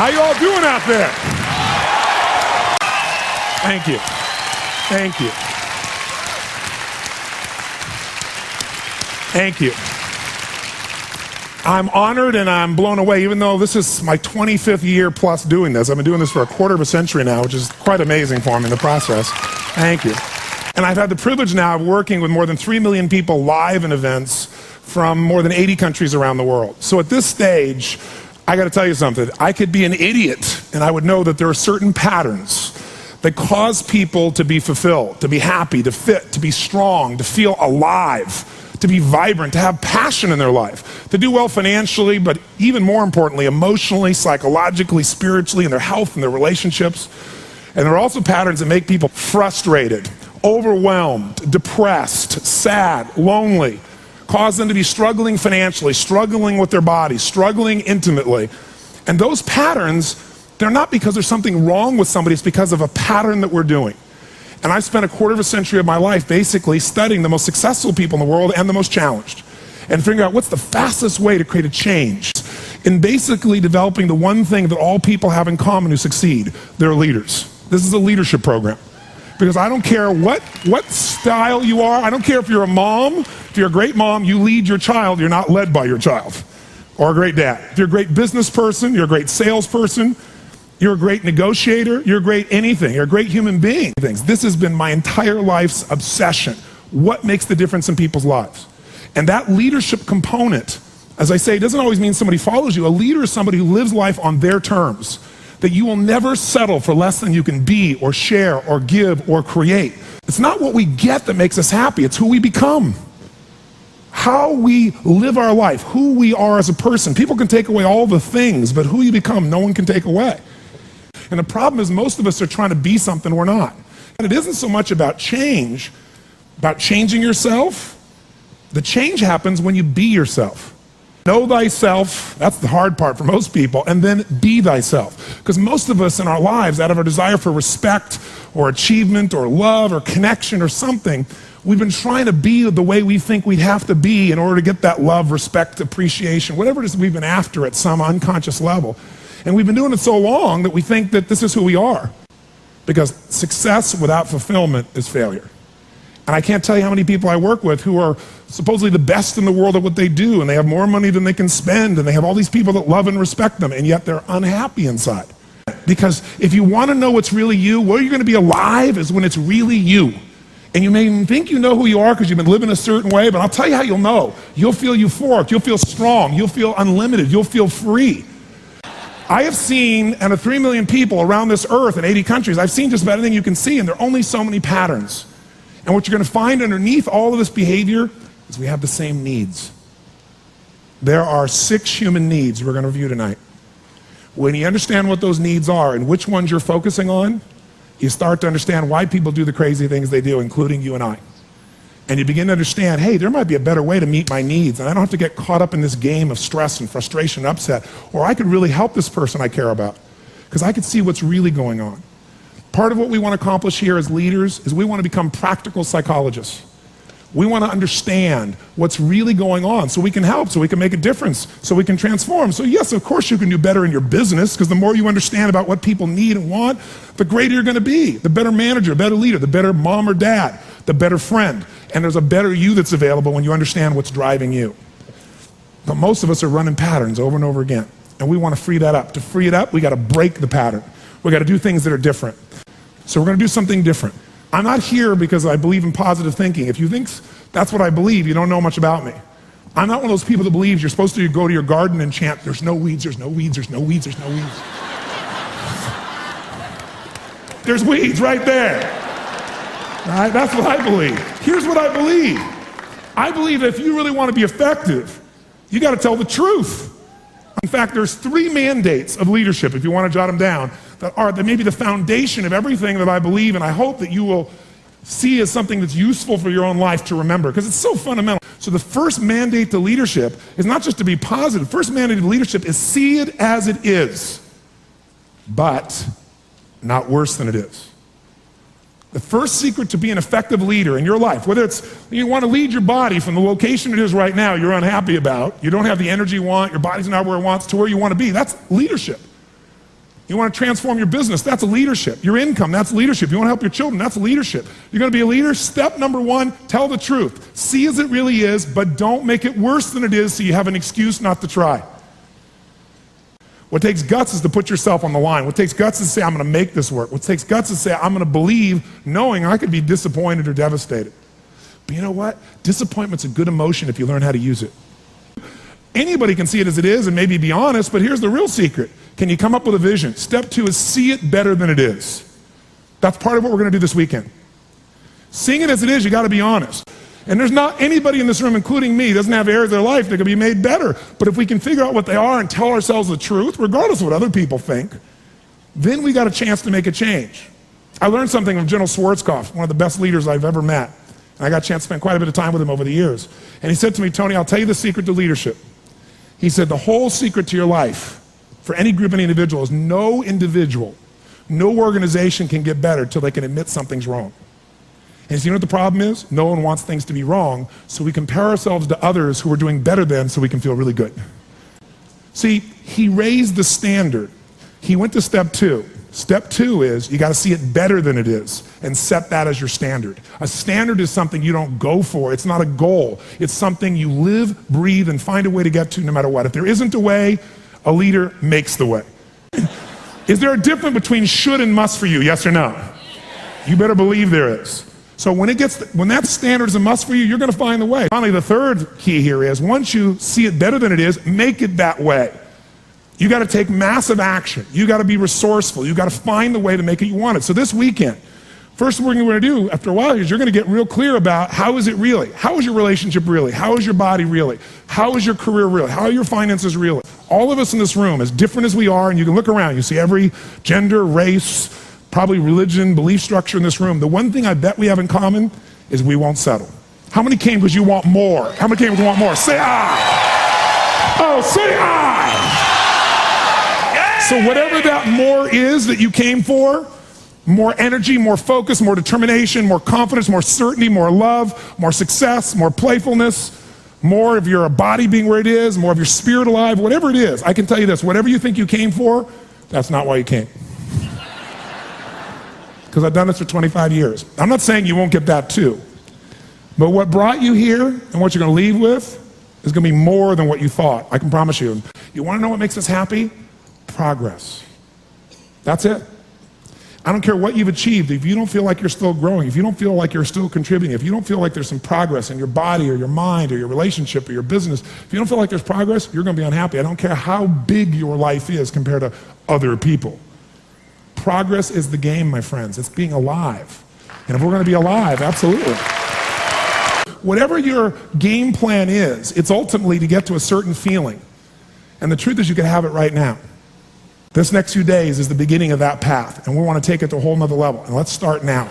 How you all doing out there? Thank you. Thank you. Thank you. I'm honored and I'm blown away, even though this is my 25th year plus doing this. I've been doing this for a quarter of a century now, which is quite amazing for me in the process. Thank you. And I've had the privilege now of working with more than 3 million people live in events from more than 80 countries around the world. So at this stage, I got to tell you something. I could be an idiot and I would know that there are certain patterns that cause people to be fulfilled, to be happy, to fit, to be strong, to feel alive, to be vibrant, to have passion in their life, to do well financially, but even more importantly, emotionally, psychologically, spiritually, in their health and their relationships. And there are also patterns that make people frustrated, overwhelmed, depressed, sad, lonely, cause them to be struggling financially, struggling with their body, struggling intimately. And those patterns, they're not because there's something wrong with somebody, it's because of a pattern that we're doing. And I've spent a quarter of a century of my life basically studying the most successful people in the world and the most challenged, and figuring out what's the fastest way to create a change in basically developing the one thing that all people have in common who succeed. They're leaders. This is a leadership program. Because I don't care what style you are, I don't care if you're a mom, if you're a great mom, you lead your child, you're not led by your child. Or a great dad. If you're a great business person, you're a great salesperson, you're a great negotiator, you're a great anything, you're a great human being. This has been my entire life's obsession. What makes the difference in people's lives? And that leadership component, as I say, it doesn't always mean somebody follows you. A leader is somebody who lives life on their terms, that you will never settle for less than you can be or share or give or create. It's not what we get that makes us happy, it's who we become. How we live our life, who we are as a person. People can take away all the things, but who you become, no one can take away. And the problem is most of us are trying to be something we're not. And it isn't so much about change, about changing yourself. The change happens when you be yourself. Know thyself, that's the hard part for most people, and then be thyself. Because most of us in our lives, out of our desire for respect or achievement or love or connection or something, we've been trying to be the way we think we'd have to be in order to get that love, respect, appreciation, whatever it is we've been after at some unconscious level. And we've been doing it so long that we think that this is who we are. Because success without fulfillment is failure. And I can't tell you how many people I work with who are supposedly the best in the world at what they do, and they have more money than they can spend, and they have all these people that love and respect them, and yet they're unhappy inside. Because if you want to know what's really you, where you're going to be alive is when it's really you. And you may even think you know who you are because you've been living a certain way, but I'll tell you how you'll know. You'll feel euphoric, you'll feel strong, you'll feel unlimited, you'll feel free. I have seen, out of 3 million people around this earth in 80 countries, I've seen just about anything you can see, and there are only so many patterns. And what you're going to find underneath all of this behavior is we have the same needs. There are 6 human needs we're going to review tonight. When you understand what those needs are and which ones you're focusing on, you start to understand why people do the crazy things they do, including you and I. And you begin to understand, hey, there might be a better way to meet my needs, and I don't have to get caught up in this game of stress and frustration and upset, or I could really help this person I care about, because I could see what's really going on. Part of what we want to accomplish here as leaders is we want to become practical psychologists. We want to understand what's really going on so we can help, so we can make a difference, so we can transform. So yes, of course you can do better in your business, because the more you understand about what people need and want, the greater you're going to be. The better manager, better leader, the better mom or dad, the better friend. And there's a better you that's available when you understand what's driving you. But most of us are running patterns over and over again. And we want to free that up. To free it up, we got to break the pattern. We got to do things that are different. So we're going to do something different. I'm not here because I believe in positive thinking. If you think that's what I believe, you don't know much about me. I'm not one of those people that believes you're supposed to go to your garden and chant, there's no weeds, there's no weeds, there's no weeds, there's no weeds. There's weeds right there. Right? That's what I believe. Here's what I believe. I believe that if you really want to be effective, you got to tell the truth. In fact, there's 3 mandates of leadership, if you want to jot them down, that may be the foundation of everything that I believe, and I hope that you will see as something that's useful for your own life to remember, because it's so fundamental. So the first mandate to leadership is not just to be positive. The first mandate to leadership is see it as it is, but not worse than it is. The first secret to be an effective leader in your life, whether it's you want to lead your body from the location it is right now you're unhappy about, you don't have the energy you want, your body's not where it wants, to where you want to be, that's leadership. You want to transform your business, that's leadership. Your income, that's leadership. You want to help your children, that's leadership. You're going to be a leader, step number one, tell the truth. See as it really is, but don't make it worse than it is so you have an excuse not to try. What takes guts is to put yourself on the line. What takes guts is to say, I'm going to make this work. What takes guts is to say, I'm going to believe, knowing I could be disappointed or devastated. But you know what? Disappointment's a good emotion if you learn how to use it. Anybody can see it as it is and maybe be honest, but here's the real secret. Can you come up with a vision? Step two is see it better than it is. That's part of what we're going to do this weekend. Seeing it as it is, you got to be honest. And there's not anybody in this room, including me, doesn't have areas of their life that can be made better. But if we can figure out what they are and tell ourselves the truth, regardless of what other people think, then we got a chance to make a change. I learned something from General Schwarzkopf, one of the best leaders I've ever met. And I got a chance to spend quite a bit of time with him over the years. And he said to me, Tony, I'll tell you the secret to leadership. He said, the whole secret to your life, for any group, any individual, is no individual, no organization can get better till they can admit something's wrong. And you know what the problem is? No one wants things to be wrong, so we compare ourselves to others who are doing better than so we can feel really good. See, he raised the standard. He went to step two. Step two is you got to see it better than it is and set that as your standard. A standard is something you don't go for. It's not a goal. It's something you live, breathe, and find a way to get to no matter what. If there isn't a way, a leader makes the way. Is there a difference between should and must for you? Yes or no? You better believe there is. So when that standard is a must for you, you're going to find the way. Finally, the third key here is once you see it better than it is, make it that way. You got to take massive action. You got to be resourceful. You got to find the way to make it you want it. So this weekend, first thing we're going to do after a while is you're going to get real clear about how is it really? How is your relationship really? How is your body really? How is your career really? How are your finances really? All of us in this room, as different as we are, and you can look around, you see every gender, race, probably religion, belief structure in this room. The one thing I bet we have in common is we won't settle. How many came because you want more? How many came because you want more? Say I. Oh, say I. So whatever that more is that you came for, more energy, more focus, more determination, more confidence, more certainty, more love, more success, more playfulness, more of your body being where it is, more of your spirit alive, whatever it is, I can tell you this, whatever you think you came for, that's not why you came. Because I've done this for 25 years. I'm not saying you won't get that too. But what brought you here and what you're going to leave with is going to be more than what you thought. I can promise you. You want to know what makes us happy? Progress. That's it. I don't care what you've achieved. If you don't feel like you're still growing, if you don't feel like you're still contributing, if you don't feel like there's some progress in your body or your mind or your relationship or your business, if you don't feel like there's progress, you're going to be unhappy. I don't care how big your life is compared to other people. Progress is the game, my friends. It's being alive. And if we're going to be alive, absolutely. Whatever your game plan is, it's ultimately to get to a certain feeling. And the truth is you can have it right now. This next few days is the beginning of that path, and we want to take it to a whole nother level. And let's start now.